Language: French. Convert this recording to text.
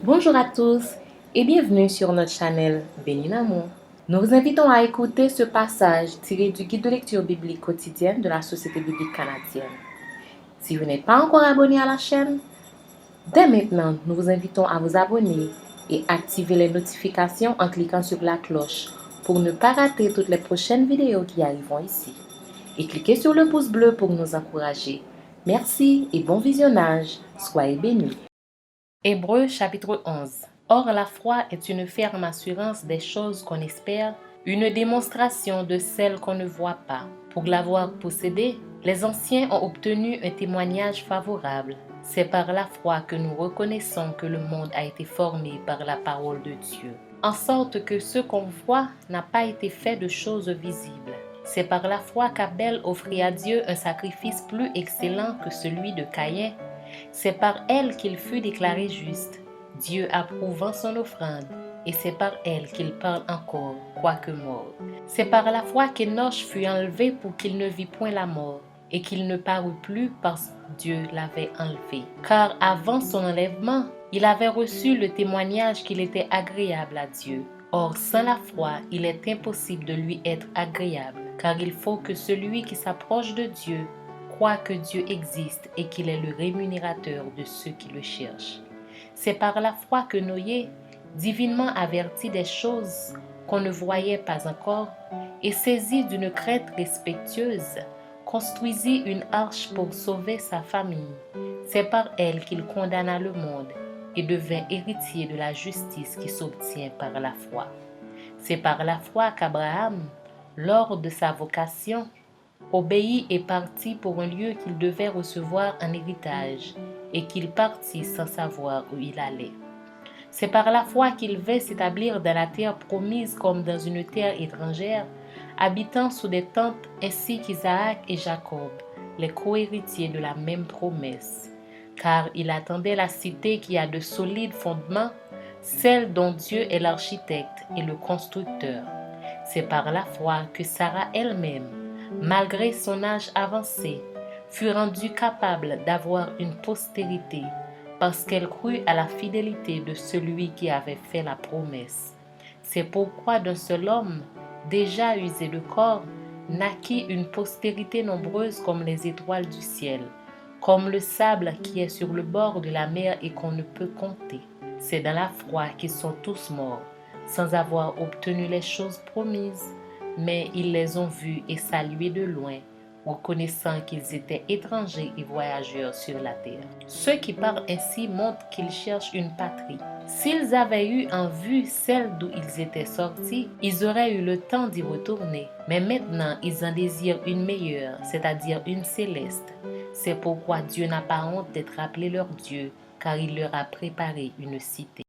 Bonjour à tous et bienvenue sur notre channel Béninamo. Nous vous invitons à écouter ce passage tiré du guide de lecture biblique quotidienne de la Société biblique canadienne. Si vous n'êtes pas encore abonné à la chaîne, dès maintenant, nous vous invitons à vous abonner et activer les notifications en cliquant sur la cloche pour ne pas rater toutes les prochaines vidéos qui arriveront ici. Et cliquez sur le pouce bleu pour nous encourager. Merci et bon visionnage. Soyez bénis. Hébreux chapitre 11. Or la foi est une ferme assurance des choses qu'on espère, une démonstration de celles qu'on ne voit pas. Pour l'avoir possédée, les anciens ont obtenu un témoignage favorable. C'est par la foi que nous reconnaissons que le monde a été formé par la parole de Dieu, en sorte que ce qu'on voit n'a pas été fait de choses visibles. C'est par la foi qu'Abel offrit à Dieu un sacrifice plus excellent que celui de Caïn. C'est par elle qu'il fut déclaré juste, Dieu approuvant son offrande, et c'est par elle qu'il parle encore, quoique mort. C'est par la foi qu'Énoch fut enlevé pour qu'il ne vît point la mort, et qu'il ne parut plus parce que Dieu l'avait enlevé. Car avant son enlèvement, il avait reçu le témoignage qu'il était agréable à Dieu. Or, sans la foi, il est impossible de lui être agréable, car il faut que celui qui s'approche de Dieu croit que Dieu existe et qu'il est le rémunérateur de ceux qui le cherchent. C'est par la foi que Noé, divinement averti des choses qu'on ne voyait pas encore, et saisi d'une crainte respectueuse, construisit une arche pour sauver sa famille. C'est par elle qu'il condamna le monde et devint héritier de la justice qui s'obtient par la foi. C'est par la foi qu'Abraham, lors de sa vocation, obéit et partit pour un lieu qu'il devait recevoir en héritage, et qu'il partit sans savoir où il allait. C'est par la foi qu'il vint s'établir dans la terre promise comme dans une terre étrangère, habitant sous des tentes ainsi qu'Isaac et Jacob, les cohéritiers de la même promesse. Car il attendait la cité qui a de solides fondements, celle dont Dieu est l'architecte et le constructeur. C'est par la foi que Sarah elle-même, malgré son âge avancé, fut rendue capable d'avoir une postérité parce qu'elle crut à la fidélité de celui qui avait fait la promesse. C'est pourquoi d'un seul homme, déjà usé de corps, naquit une postérité nombreuse comme les étoiles du ciel, comme le sable qui est sur le bord de la mer et qu'on ne peut compter. C'est dans la foi qu'ils sont tous morts, sans avoir obtenu les choses promises, mais ils les ont vus et salués de loin, reconnaissant qu'ils étaient étrangers et voyageurs sur la terre. Ceux qui parlent ainsi montrent qu'ils cherchent une patrie. S'ils avaient eu en vue celle d'où ils étaient sortis, ils auraient eu le temps d'y retourner. Mais maintenant, ils en désirent une meilleure, c'est-à-dire une céleste. C'est pourquoi Dieu n'a pas honte d'être appelé leur Dieu, car il leur a préparé une cité.